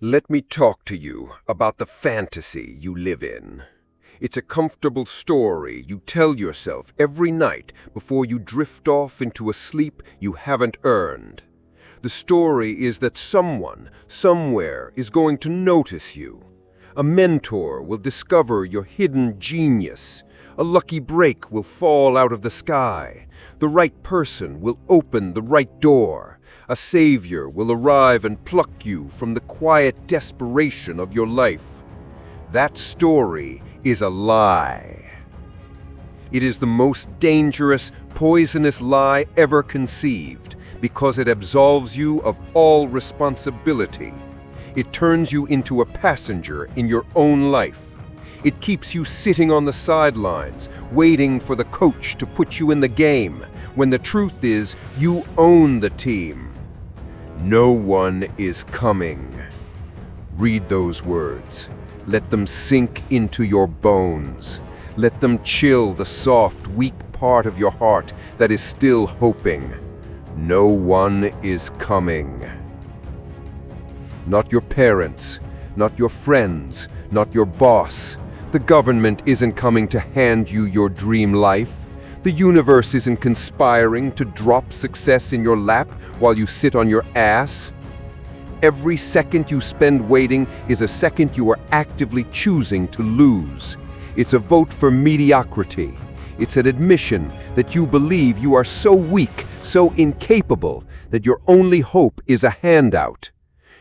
Let me talk to you about the fantasy you live in. It's a comfortable story you tell yourself every night before you drift off into a sleep you haven't earned. The story is that someone, somewhere, is going to notice you. A mentor will discover your hidden genius. A lucky break will fall out of the sky. The right person will open the right door. A savior will arrive and pluck you from the quiet desperation of your life. That story is a lie. It is the most dangerous, poisonous lie ever conceived because it absolves you of all responsibility. It turns you into a passenger in your own life. It keeps you sitting on the sidelines, waiting for the coach to put you in the game, when the truth is you own the team. No one is coming. Read those words. Let them sink into your bones. Let them chill the soft, weak part of your heart that is still hoping. No one is coming. Not your parents, not your friends, not your boss. The government isn't coming to hand you your dream life. The universe isn't conspiring to drop success in your lap while you sit on your ass. Every second you spend waiting is a second you are actively choosing to lose. It's a vote for mediocrity. It's an admission that you believe you are so weak, so incapable, that your only hope is a handout.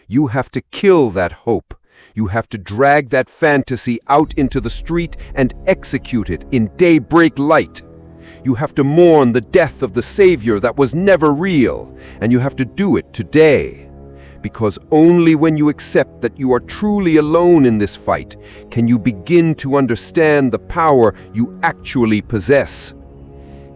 You have to kill that hope. You have to drag that fantasy out into the street and execute it in daybreak light. You have to mourn the death of the savior that was never real, and you have to do it today. Because only when you accept that you are truly alone in this fight can you begin to understand the power you actually possess.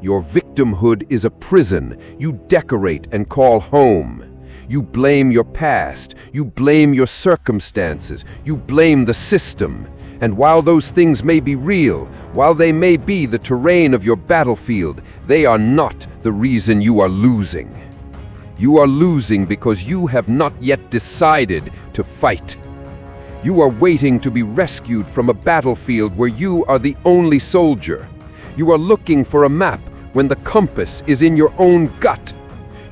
Your victimhood is a prison you decorate and call home. You blame your past, you blame your circumstances, you blame the system. And while those things may be real, while they may be the terrain of your battlefield, they are not the reason you are losing. You are losing because you have not yet decided to fight. You are waiting to be rescued from a battlefield where you are the only soldier. You are looking for a map when the compass is in your own gut.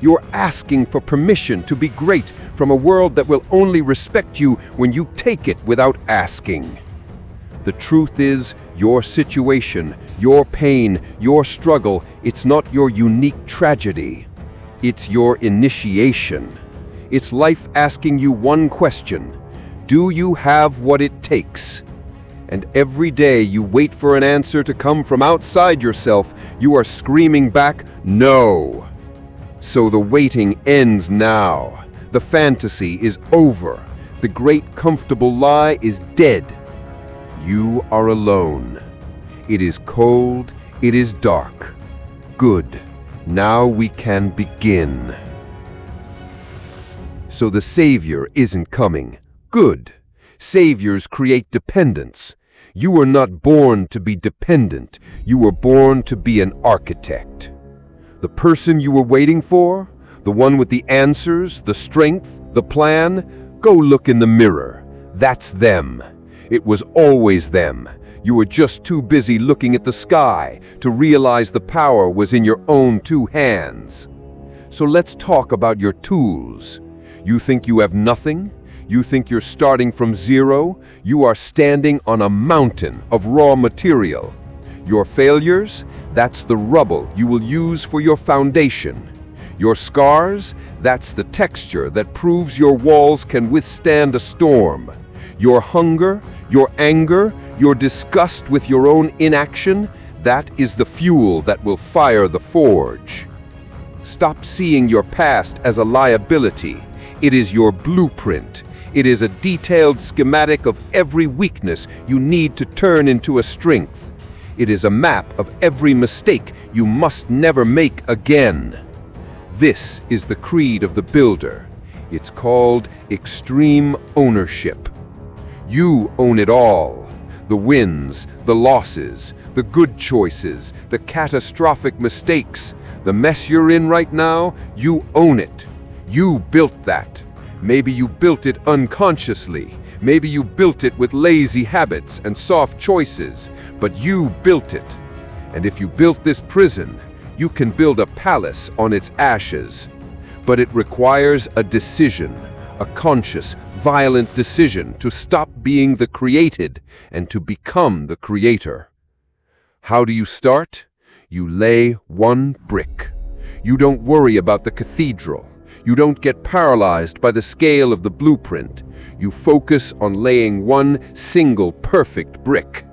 You are asking for permission to be great from a world that will only respect you when you take it without asking. The truth is, your situation, your pain, your struggle, it's not your unique tragedy. It's your initiation. It's life asking you one question: do you have what it takes? And every day you wait for an answer to come from outside yourself, you are screaming back, no. So the waiting ends now. The fantasy is over. The great comfortable lie is dead. You are alone. It is cold, it is dark. Good. Now we can begin. So the savior isn't coming. Good. Saviors create dependence. You were not born to be dependent. You were born to be an architect. The person you were waiting for, the one with the answers, the strength, the plan, go look in the mirror. That's them. It was always them. You were just too busy looking at the sky to realize the power was in your own two hands. So let's talk about your tools. You think you have nothing? You think you're starting from zero? You are standing on a mountain of raw material. Your failures? That's the rubble you will use for your foundation. Your scars? That's the texture that proves your walls can withstand a storm. Your hunger, your anger, your disgust with your own inaction, that is the fuel that will fire the forge. Stop seeing your past as a liability. It is your blueprint. It is a detailed schematic of every weakness you need to turn into a strength. It is a map of every mistake you must never make again. This is the creed of the builder. It's called extreme ownership. You own it all. The wins, the losses, the good choices, the catastrophic mistakes. The mess you're in right now, you own it. You built that. Maybe you built it unconsciously. Maybe you built it with lazy habits and soft choices, but you built it. And if you built this prison, you can build a palace on its ashes. But it requires a decision, a conscious, violent decision to stop being the created and to become the creator. How do you start? You lay one brick. You don't worry about the cathedral. You don't get paralyzed by the scale of the blueprint. You focus on laying one single perfect brick.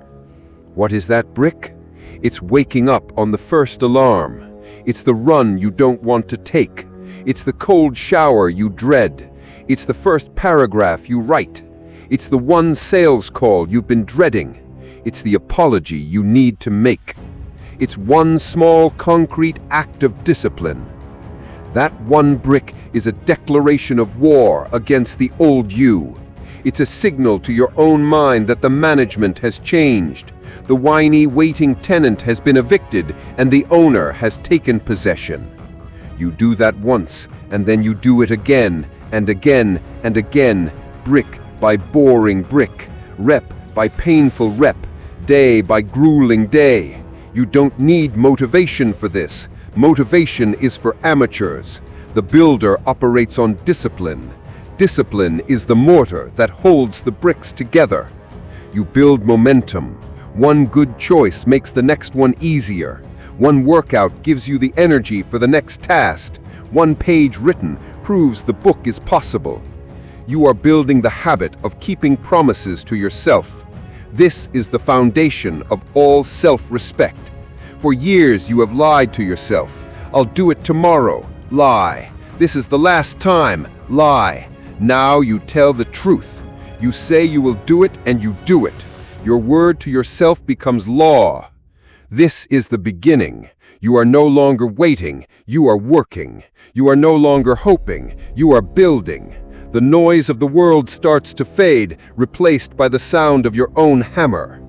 What is that brick? It's waking up on the first alarm. It's the run you don't want to take. It's the cold shower you dread. It's the first paragraph you write. It's the one sales call you've been dreading. It's the apology you need to make. It's one small concrete act of discipline. That one brick is a declaration of war against the old you. It's a signal to your own mind that the management has changed. The whiny, waiting tenant has been evicted and the owner has taken possession. You do that once, and then you do it again and again and again, brick by boring brick, rep by painful rep, day by grueling day. You don't need motivation for this. Motivation is for amateurs. The builder operates on discipline. Discipline is the mortar that holds the bricks together. You build momentum. One good choice makes the next one easier. One workout gives you the energy for the next task. One page written proves the book is possible. You are building the habit of keeping promises to yourself. This is the foundation of all self-respect. For years you have lied to yourself. I'll do it tomorrow. Lie. This is the last time. Lie. Now you tell the truth. You say you will do it and you do it. Your word to yourself becomes law. This is the beginning. You are no longer waiting. You are working. You are no longer hoping. You are building. The noise of the world starts to fade, replaced by the sound of your own hammer.